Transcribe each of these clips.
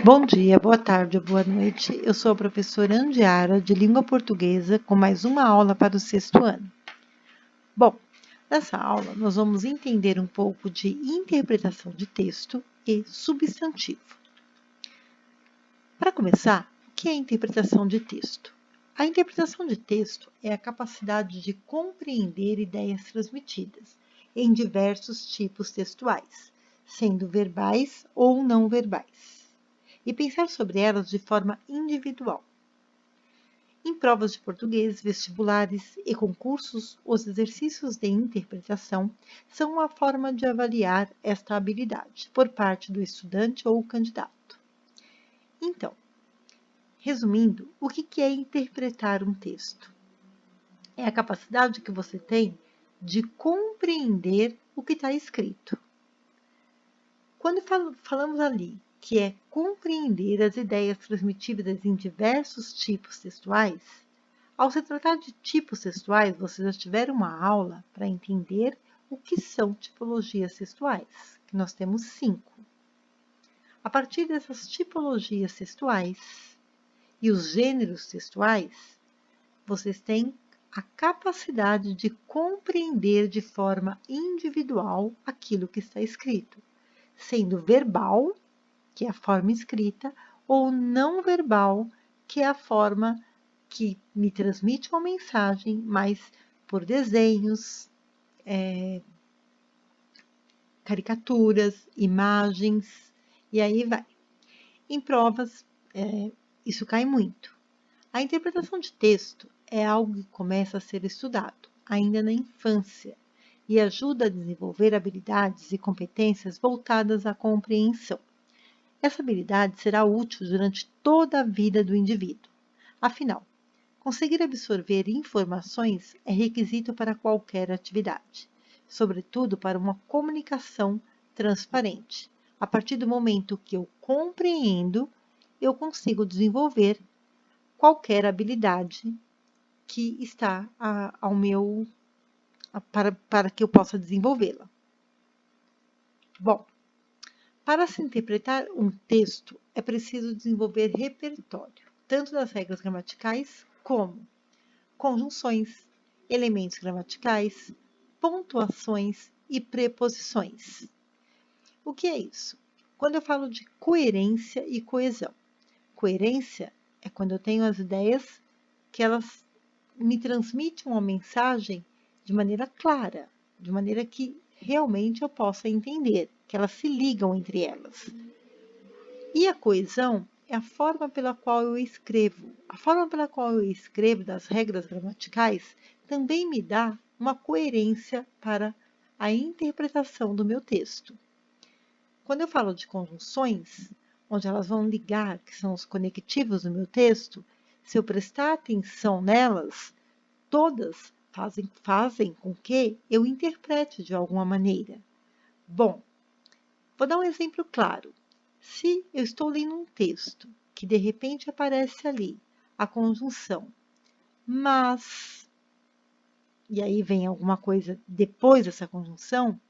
Bom dia, boa tarde ou boa noite. Eu sou a professora Andiara, de Língua Portuguesa, com mais uma aula para o sexto ano. Bom, nessa aula nós vamos entender um pouco de interpretação de texto e substantivo. Para começar, o que é interpretação de texto? A interpretação de texto é a capacidade de compreender ideias transmitidas em diversos tipos textuais, sendo verbais ou não verbais, e pensar sobre elas de forma individual. Em provas de português, vestibulares e concursos, os exercícios de interpretação são uma forma de avaliar esta habilidade por parte do estudante ou candidato. Então, resumindo, o que é interpretar um texto? É a capacidade que você tem de compreender o que está escrito. Quando falamos ali que é compreender as ideias transmitidas em diversos tipos textuais, ao se tratar de tipos textuais, vocês já tiveram uma aula para entender o que são tipologias textuais, que nós temos 5. A partir dessas tipologias textuais e os gêneros textuais, vocês têm a capacidade de compreender de forma individual aquilo que está escrito, sendo verbal, que é a forma escrita, ou não verbal, que é a forma que me transmite uma mensagem, mas por desenhos, caricaturas, imagens, e aí vai. Em provas, isso cai muito. A interpretação de texto é algo que começa a ser estudado ainda na infância e ajuda a desenvolver habilidades e competências voltadas à compreensão. Essa habilidade será útil durante toda a vida do indivíduo. Afinal, conseguir absorver informações é requisito para qualquer atividade, sobretudo para uma comunicação transparente. A partir do momento que eu compreendo, eu consigo desenvolver qualquer habilidade que está para que eu possa desenvolvê-la. Bom, para se interpretar um texto, é preciso desenvolver repertório, tanto das regras gramaticais como conjunções, elementos gramaticais, pontuações e preposições. O que é isso? Quando eu falo de coerência e coesão. Coerência é quando eu tenho as ideias que elas me transmitem uma mensagem de maneira clara, de maneira que realmente eu possa entender, que elas se ligam entre elas. E a coesão é a forma pela qual eu escrevo. A forma pela qual eu escrevo das regras gramaticais também me dá uma coerência para a interpretação do meu texto. Quando eu falo de conjunções, onde elas vão ligar, que são os conectivos do meu texto, se eu prestar atenção nelas, todas fazem com que eu interprete de alguma maneira. Bom, vou dar um exemplo claro. Se eu estou lendo um texto que de repente aparece ali a conjunção mas, e aí vem alguma coisa depois dessa conjunção,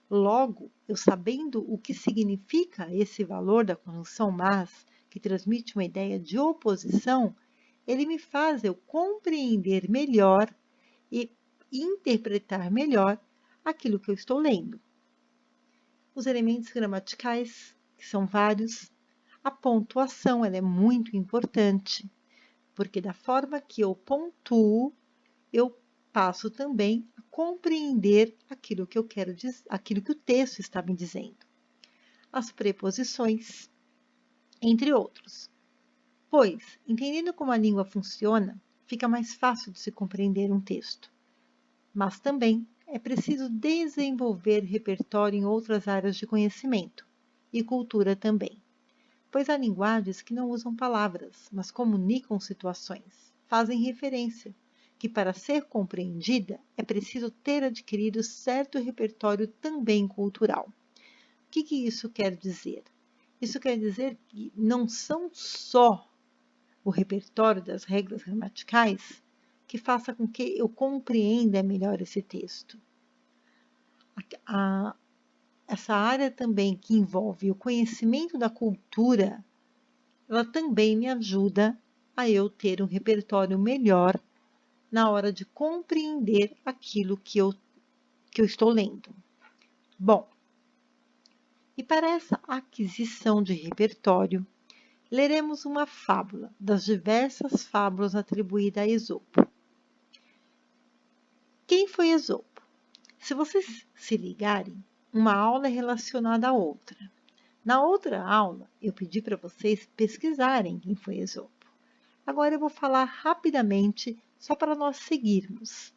logo, eu sabendo o que significa esse valor da conjunção mas, que transmite uma ideia de oposição, ele me faz eu compreender melhor e interpretar melhor aquilo que eu estou lendo. Os elementos gramaticais, que são vários, a pontuação ela é muito importante, porque da forma que eu pontuo, eu passo também a compreender aquilo que eu quero dizer, aquilo que o texto está me dizendo. As preposições, entre outros. Pois, entendendo como a língua funciona, fica mais fácil de se compreender um texto. Mas também é preciso desenvolver repertório em outras áreas de conhecimento, e cultura também. Pois há linguagens que não usam palavras, mas comunicam situações, fazem referência, que para ser compreendida é preciso ter adquirido certo repertório também cultural. O que isso quer dizer? Isso quer dizer que não são só o repertório das regras gramaticais que faça com que eu compreenda melhor esse texto. essa área também que envolve o conhecimento da cultura, ela também me ajuda a eu ter um repertório melhor na hora de compreender aquilo que eu estou lendo. Bom, e para essa aquisição de repertório, leremos uma fábula das diversas fábulas atribuídas a Esopo. Quem foi Esopo? Se vocês se ligarem, uma aula é relacionada à outra. Na outra aula, eu pedi para vocês pesquisarem quem foi Esopo. Agora eu vou falar rapidamente, só para nós seguirmos.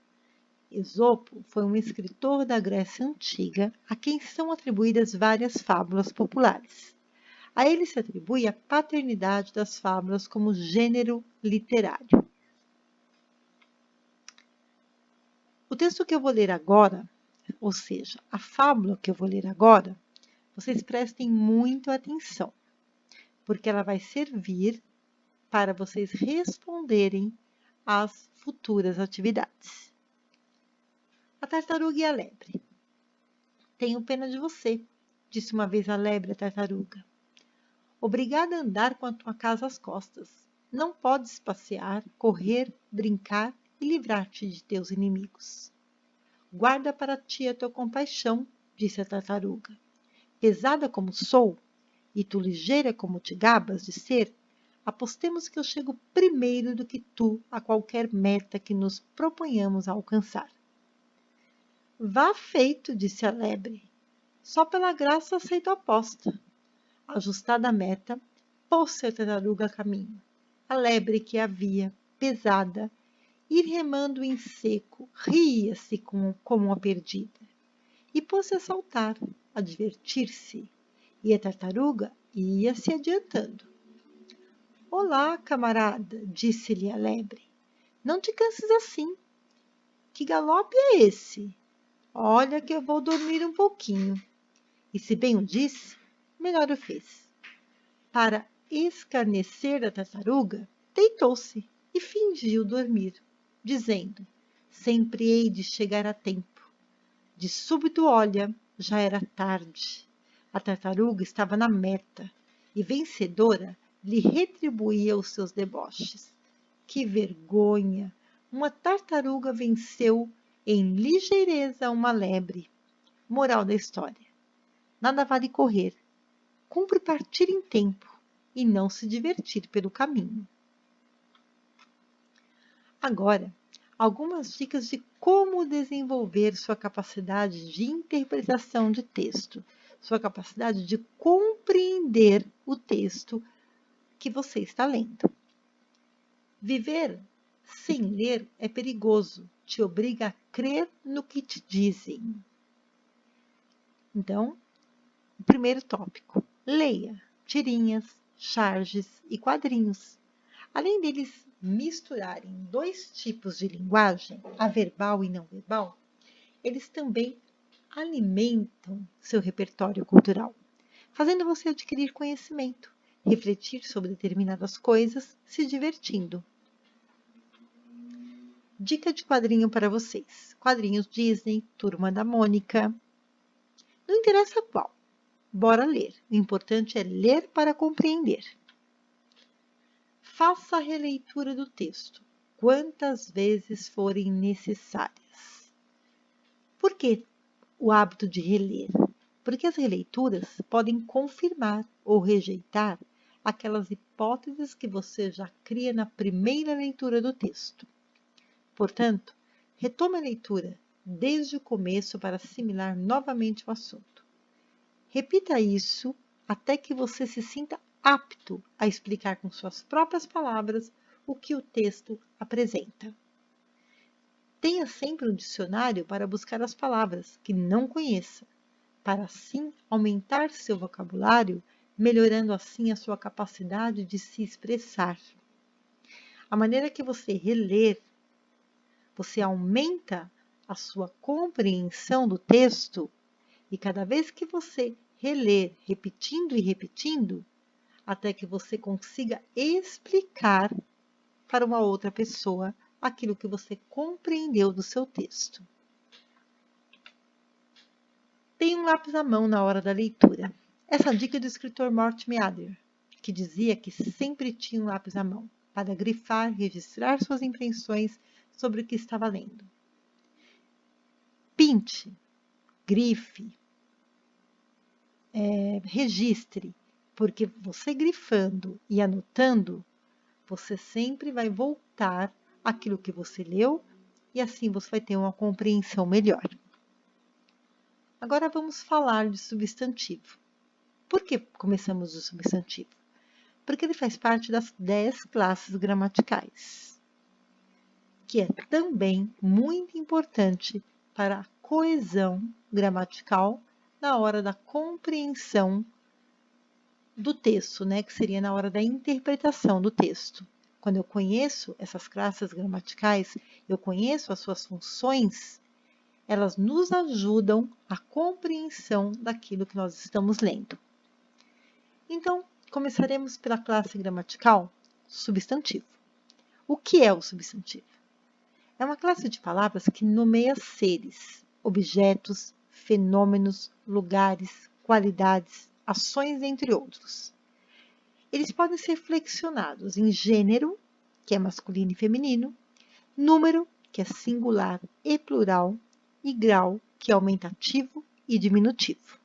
Esopo foi um escritor da Grécia Antiga, a quem são atribuídas várias fábulas populares. A ele se atribui a paternidade das fábulas como gênero literário. O texto que eu vou ler agora, ou seja, a fábula que eu vou ler agora, vocês prestem muito atenção, porque ela vai servir para vocês responderem às futuras atividades. A tartaruga e a lebre. Tenho pena de você, disse uma vez a lebre à tartaruga. Obrigada a andar com a tua casa às costas. Não podes passear, correr, brincar e livrar-te de teus inimigos. Guarda para ti a tua compaixão, disse a tartaruga. Pesada como sou, e tu ligeira como te gabas de ser, apostemos que eu chego primeiro do que tu a qualquer meta que nos proponhamos a alcançar. Vá feito, disse a lebre. Só pela graça aceito a aposta. Ajustada a meta, pôs-se a tartaruga a caminho. A lebre que havia, pesada, ir remando em seco, ria-se como uma perdida. E pôs-se a saltar, a divertir-se. E a tartaruga ia se adiantando. Olá, camarada, disse-lhe a lebre. Não te canses assim. Que galope é esse? Olha que eu vou dormir um pouquinho. E se bem o disse, melhor o fez. Para escarnecer da tartaruga, deitou-se e fingiu dormir, dizendo: sempre hei de chegar a tempo. De súbito, olha, já era tarde. A tartaruga estava na meta e, vencedora, lhe retribuía os seus deboches. Que vergonha! Uma tartaruga venceu em ligeireza uma lebre. Moral da história: nada vale correr. Cumpre partir em tempo e não se divertir pelo caminho. Agora, algumas dicas de como desenvolver sua capacidade de interpretação de texto, sua capacidade de compreender o texto que você está lendo. Viver sem ler é perigoso, te obriga a crer no que te dizem. Então, o primeiro tópico: leia tirinhas, charges e quadrinhos. Além deles misturarem dois tipos de linguagem, a verbal e não verbal, eles também alimentam seu repertório cultural, fazendo você adquirir conhecimento, refletir sobre determinadas coisas, se divertindo. Dica de quadrinho para vocês: quadrinhos Disney, Turma da Mônica. Não interessa qual, bora ler. O importante é ler para compreender. Faça a releitura do texto, quantas vezes forem necessárias. Por que o hábito de reler? Porque as releituras podem confirmar ou rejeitar aquelas hipóteses que você já cria na primeira leitura do texto. Portanto, retome a leitura desde o começo para assimilar novamente o assunto. Repita isso até que você se sinta apto a explicar com suas próprias palavras o que o texto apresenta. Tenha sempre um dicionário para buscar as palavras que não conheça, para assim aumentar seu vocabulário, melhorando assim a sua capacidade de se expressar. A maneira que você reler, você aumenta a sua compreensão do texto e cada vez que você reler, repetindo e repetindo, até que você consiga explicar para uma outra pessoa aquilo que você compreendeu do seu texto. Tenha um lápis à mão na hora da leitura. Essa dica é do escritor Mortimer Adler, que dizia que sempre tinha um lápis à mão para grifar, registrar suas impressões sobre o que estava lendo. Pinte, grife, registre, porque você grifando e anotando, você sempre vai voltar àquilo que você leu e assim você vai ter uma compreensão melhor. Agora vamos falar de substantivo. Por que começamos do substantivo? Porque ele faz parte das 10 classes gramaticais, que é também muito importante para a coesão gramatical na hora da compreensão do texto, né, que seria na hora da interpretação do texto. Quando eu conheço essas classes gramaticais, eu conheço as suas funções, elas nos ajudam à compreensão daquilo que nós estamos lendo. Então, começaremos pela classe gramatical, substantivo. O que é o substantivo? É uma classe de palavras que nomeia seres, objetos, fenômenos, lugares, qualidades, ações, entre outros. Eles podem ser flexionados em gênero, que é masculino e feminino, número, que é singular e plural, e grau, que é aumentativo e diminutivo.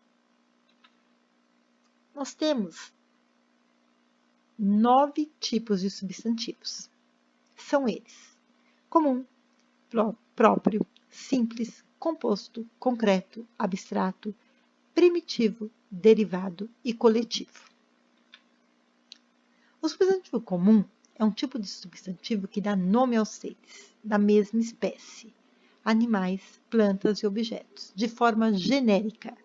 Nós temos 9 tipos de substantivos. São eles: comum, próprio, simples, composto, concreto, abstrato, primitivo, derivado e coletivo. O substantivo comum é um tipo de substantivo que dá nome aos seres da mesma espécie, animais, plantas e objetos, de forma genérica.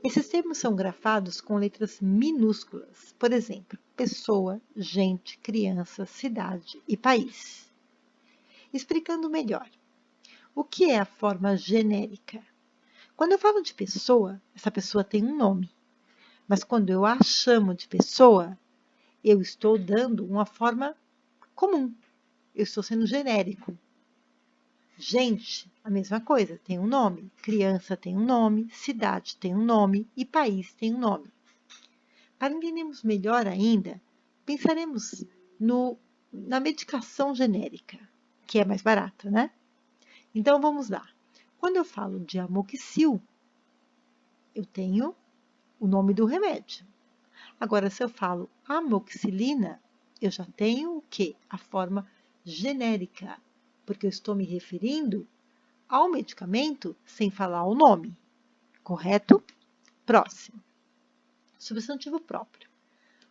Esses termos são grafados com letras minúsculas, por exemplo, pessoa, gente, criança, cidade e país. Explicando melhor, o que é a forma genérica? Quando eu falo de pessoa, essa pessoa tem um nome, mas quando eu a chamo de pessoa, eu estou dando uma forma comum, eu estou sendo genérico. Gente, a mesma coisa, tem um nome. Criança tem um nome, cidade tem um nome e país tem um nome. Para entendermos melhor ainda, pensaremos na medicação genérica, que é mais barata, né? Então vamos lá. Quando eu falo de amoxicil, eu tenho o nome do remédio. Agora, se eu falo amoxicilina, eu já tenho o quê? A forma genérica, porque eu estou me referindo ao medicamento sem falar o nome, correto? Próximo. Substantivo próprio.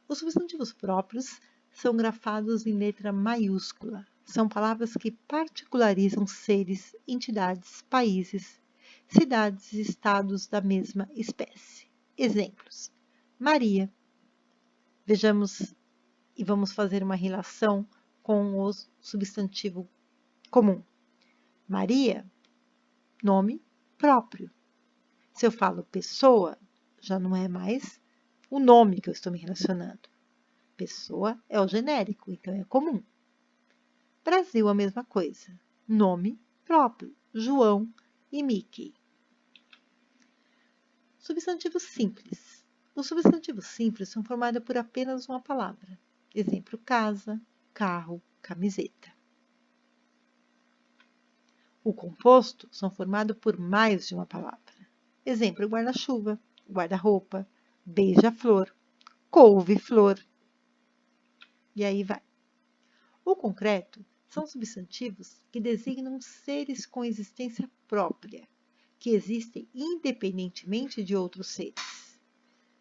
Os substantivos próprios são grafados em letra maiúscula. São palavras que particularizam seres, entidades, países, cidades e estados da mesma espécie. Exemplos: Maria. Vejamos e vamos fazer uma relação com o substantivo comum. Maria, nome próprio. Se eu falo pessoa, já não é mais o nome que eu estou me relacionando. Pessoa é o genérico, então é comum. Brasil, a mesma coisa. Nome próprio, João e Mickey. Substantivos simples. Os substantivos simples são formados por apenas uma palavra. Exemplo, casa, carro, camiseta. O composto são formados por mais de uma palavra. Exemplo, guarda-chuva, guarda-roupa, beija-flor, couve-flor. E aí vai. O concreto são substantivos que designam seres com existência própria, que existem independentemente de outros seres.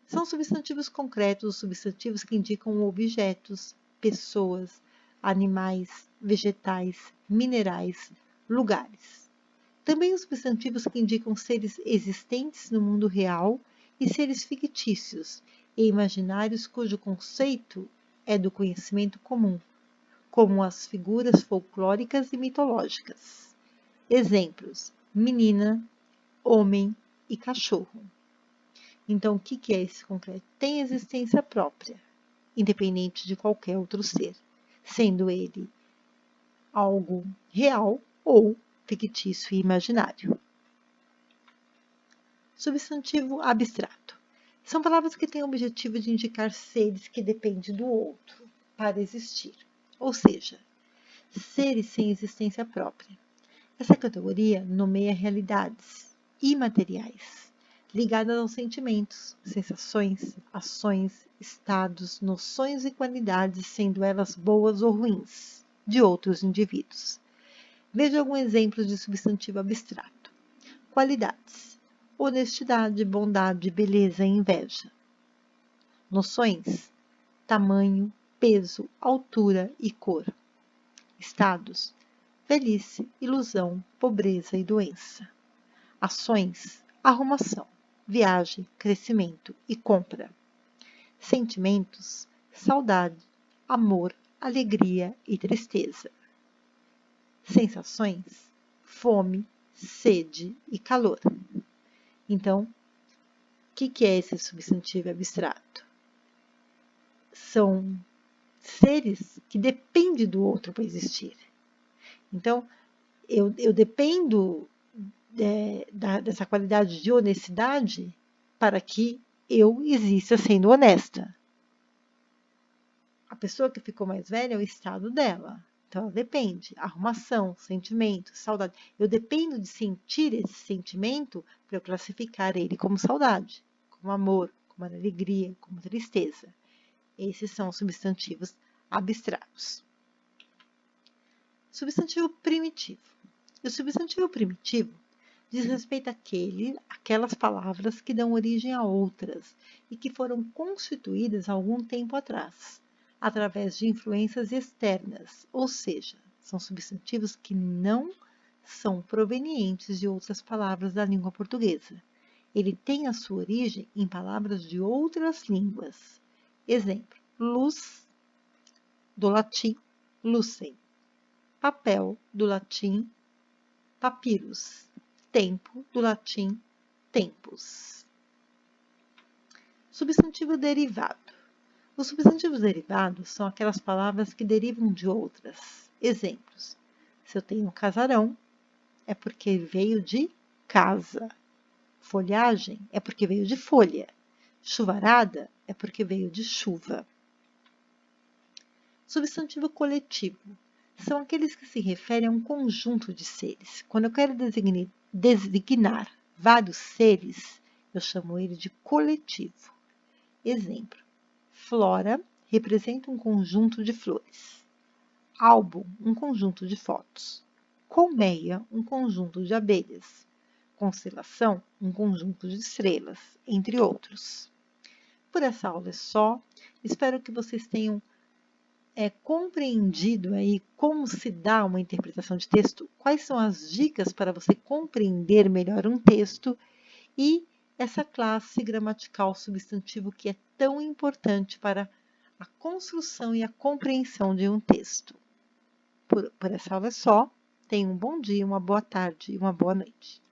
São substantivos concretos os substantivos que indicam objetos, pessoas, animais, vegetais, minerais, lugares. Também os substantivos que indicam seres existentes no mundo real e seres fictícios e imaginários cujo conceito é do conhecimento comum, como as figuras folclóricas e mitológicas. Exemplos: menina, homem e cachorro. Então, o que é esse concreto? Tem existência própria, independente de qualquer outro ser, sendo ele algo real ou fictício e imaginário. Substantivo abstrato. São palavras que têm o objetivo de indicar seres que dependem do outro para existir, ou seja, seres sem existência própria. Essa categoria nomeia realidades imateriais, ligadas aos sentimentos, sensações, ações, estados, noções e qualidades, sendo elas boas ou ruins, de outros indivíduos. Veja algum exemplo de substantivo abstrato. Qualidades: honestidade, bondade, beleza e inveja. Noções: tamanho, peso, altura e cor. Estados: velhice, ilusão, pobreza e doença. Ações: arrumação, viagem, crescimento e compra. Sentimentos: saudade, amor, alegria e tristeza. Sensações: fome, sede e calor. Então, o que é esse substantivo abstrato? São seres que dependem do outro para existir. Então, eu dependo dessa qualidade de honestidade para que eu exista sendo honesta. A pessoa que ficou mais velha é o estado dela. Então, ela depende. Arrumação, sentimento, saudade. Eu dependo de sentir esse sentimento para eu classificar ele como saudade, como amor, como alegria, como tristeza. Esses são os substantivos abstratos. Substantivo primitivo. O substantivo primitivo diz respeito àquelas palavras que dão origem a outras e que foram constituídas há algum tempo atrás, através de influências externas, ou seja, são substantivos que não são provenientes de outras palavras da língua portuguesa. Ele tem a sua origem em palavras de outras línguas. Exemplo: luz, do latim lucem; papel, do latim papyrus; tempo, do latim tempus. Substantivo derivado. Os substantivos derivados são aquelas palavras que derivam de outras. Exemplos: se eu tenho um casarão, é porque veio de casa. Folhagem é porque veio de folha. Chuvarada é porque veio de chuva. Substantivo coletivo. São aqueles que se referem a um conjunto de seres. Quando eu quero designar vários seres, eu chamo ele de coletivo. Exemplo: flora representa um conjunto de flores. Álbum, um conjunto de fotos. Colmeia, um conjunto de abelhas. Constelação, um conjunto de estrelas, entre outros. Por essa aula é só. Espero que vocês tenham compreendido aí como se dá uma interpretação de texto, quais são as dicas para você compreender melhor um texto e essa classe gramatical substantivo que é tão importante para a construção e a compreensão de um texto. Por essa aula é só. Tenha um bom dia, uma boa tarde e uma boa noite.